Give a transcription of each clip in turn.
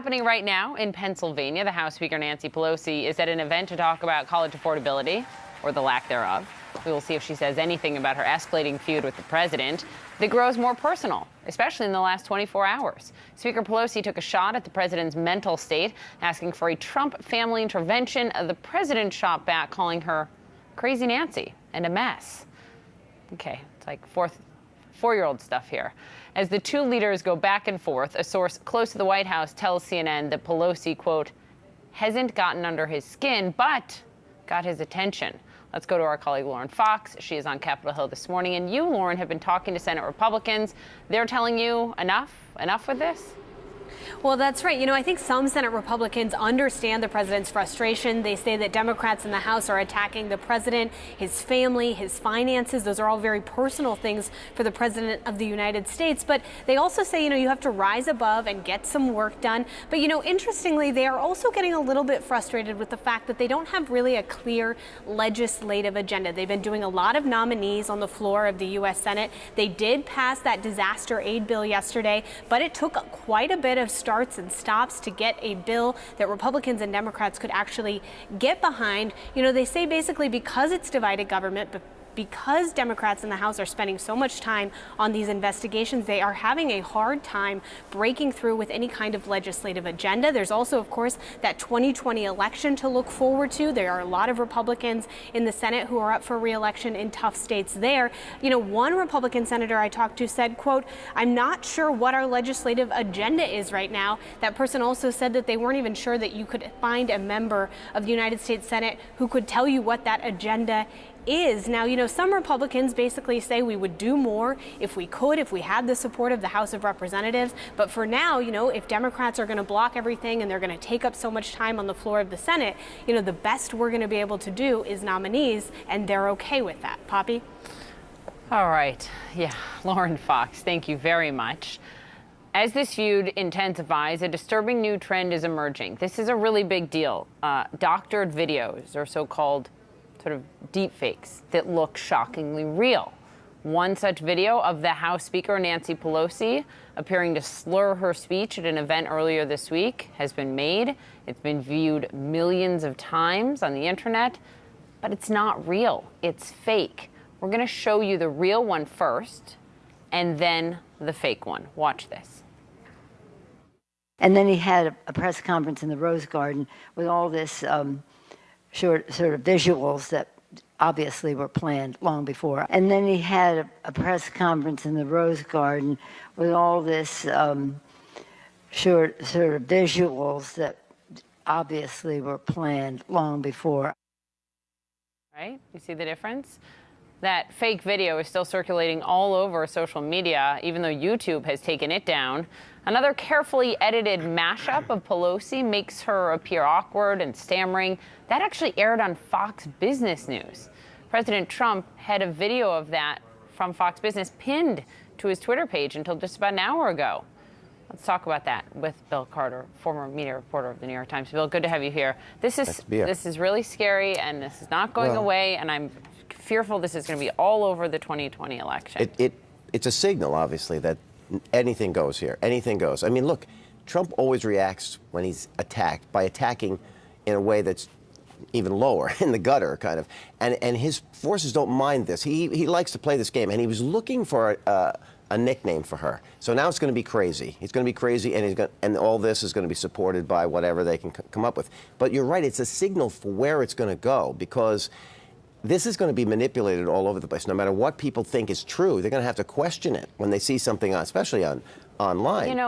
happening right now in Pennsylvania. The House Speaker Nancy Pelosi is at an event to talk about college affordability, or the lack thereof. We will see if she says anything about her escalating feud with the president that grows more personal, especially in the last 24 hours. Speaker Pelosi took a shot at the president's mental state, asking for a Trump family intervention. The president shot back, calling her Crazy Nancy and a mess. Okay, it's like four-year-old stuff here. As the two leaders go back and forth, a source close to the White House tells CNN that Pelosi, quote, hasn't gotten under his skin, but got his attention. Let's go to our colleague Lauren Fox. She is on Capitol Hill this morning. And you, Lauren, have been talking to Senate Republicans. They're telling you enough with this? Well, that's right. I think some Senate Republicans understand the president's frustration. They say that Democrats in the House are attacking the president, his family, his finances. Those are all very personal things for the president of the United States. But they also say, you have to rise above and get some work done. But, interestingly, they are also getting a little bit frustrated with the fact that they don't have really a clear legislative agenda. They've been doing a lot of nominees on the floor of the U.S. Senate. They did pass that disaster aid bill yesterday, but it took quite a bit of starts and stops to get a bill that Republicans and Democrats could actually get behind. They say basically because it's divided government, but because Democrats in the House are spending so much time on these investigations, they are having a hard time breaking through with any kind of legislative agenda. There's also, of course, that 2020 election to look forward to. There are a lot of Republicans in the Senate who are up for re-election in tough states there. One Republican senator I talked to said, quote, I'm not sure what our legislative agenda is right now. That person also said that they weren't even sure that you could find a member of the United States Senate who could tell you what that agenda is. Now, some Republicans basically say we would do more if we could, if we had the support of the House of Representatives. But for now, if Democrats are going to block everything and they're going to take up so much time on the floor of the Senate, the best we're going to be able to do is nominees, and they're okay with that. Poppy? All right. Yeah, Lauren Fox, thank you very much. As this feud intensifies, a disturbing new trend is emerging. This is a really big deal. Doctored videos, or so-called sort of deep fakes that look shockingly real. One such video of the House Speaker Nancy Pelosi appearing to slur her speech at an event earlier this week has been made. It's been viewed millions of times on the internet, but it's not real. It's fake. We're going to show you the real one first and then the fake one. Watch this. And then he had a press conference in the Rose Garden with all this sort of visuals that obviously were planned long before. And then he had a press conference in the Rose Garden with all this sort of visuals that obviously were planned long before. Right? You see the difference? That fake video is still circulating all over social media, even though YouTube has taken it down. Another carefully edited mashup of Pelosi makes her appear awkward and stammering. That actually aired on Fox Business News. President Trump had a video of that from Fox Business pinned to his Twitter page until just about an hour ago. Let's talk about that with Bill Carter, former media reporter of the New York Times. Bill, good to have you here. This is really scary, and this is not going away, and I'm fearful this is going to be all over the 2020 election. It's a signal, obviously, that anything goes here. Anything goes. I mean, look, Trump always reacts when he's attacked by attacking in a way that's even lower, in the gutter, kind of. And his forces don't mind this. He likes to play this game, and he was looking for a nickname for her. So now it's going to be crazy. It's going to be crazy, and all this is going to be supported by whatever they can come up with. But you're right, it's a signal for where it's going to go, because this is going to be manipulated all over the place. No matter what people think is true, they're going to have to question it when they see something, especially online.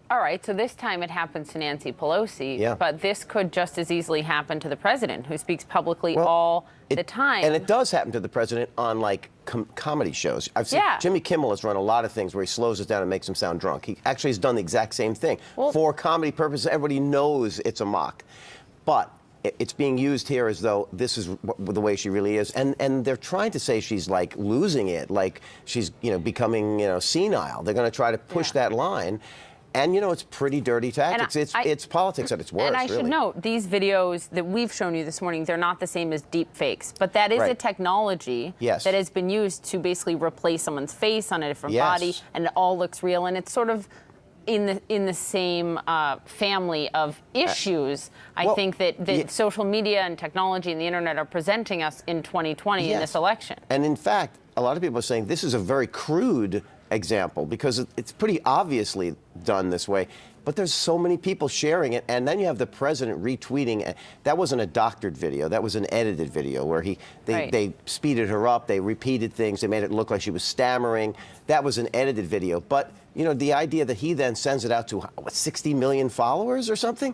All right, so this time it happens to Nancy Pelosi, but this could just as easily happen to the president, who speaks publicly all the time. And it does happen to the president on, like, comedy shows. I've seen Jimmy Kimmel has run a lot of things where he slows us down and makes him sound drunk. He actually has done the exact same thing. For comedy purposes, everybody knows it's a mock. But it's being used here as though this is the way she really is. And they're trying to say she's, like, losing it, like she's, becoming, senile. They're going to try to push that line. And, it's pretty dirty tactics. It's politics at its worst, And I should note, these videos that we've shown you this morning, they're not the same as deep fakes. But that is a technology that has been used to basically replace someone's face on a different body, and it all looks real. And it's sort of in the same family of issues, I think that social media and technology and the internet are presenting us in 2020 in this election. And in fact, a lot of people are saying this is a very crude example because it's pretty obviously done this way. But there's so many people sharing it, and then you have the president retweeting. That wasn't a doctored video. That was an edited video where they speeded her up, they repeated things, they made it look like she was stammering. That was an edited video. But you know, the idea that he then sends it out to 60 million followers or something,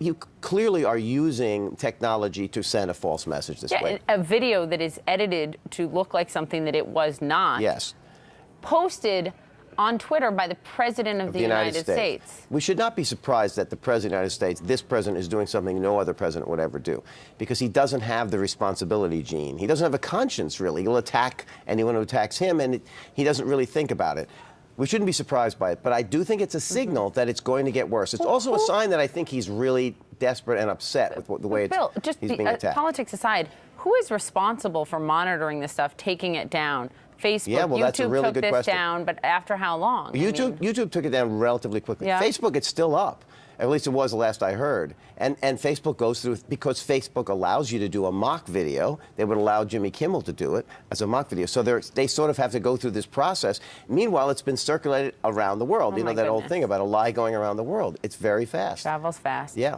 you clearly are using technology to send a false message this way. A video that is edited to look like something that it was not. Yes. Posted on Twitter by the President of the United States. We should not be surprised that the President of the United States, this president, is doing something no other president would ever do, because he doesn't have the responsibility gene. He doesn't have a conscience, really. He'll attack anyone who attacks him, and he doesn't really think about it. We shouldn't be surprised by it, but I do think it's a signal that it's going to get worse. It's also a sign that I think he's really desperate and upset with the way he's being attacked. Politics aside, who is responsible for monitoring this stuff, taking it down? Facebook, YouTube took this down, but after how long? YouTube took it down relatively quickly. Yeah. Facebook, it's still up. At least it was the last I heard. And Facebook goes through, because Facebook allows you to do a mock video. They would allow Jimmy Kimmel to do it as a mock video. So they sort of have to go through this process. Meanwhile, it's been circulated around the world. You know that old thing about a lie going around the world. It's very fast. Travels fast. Yeah.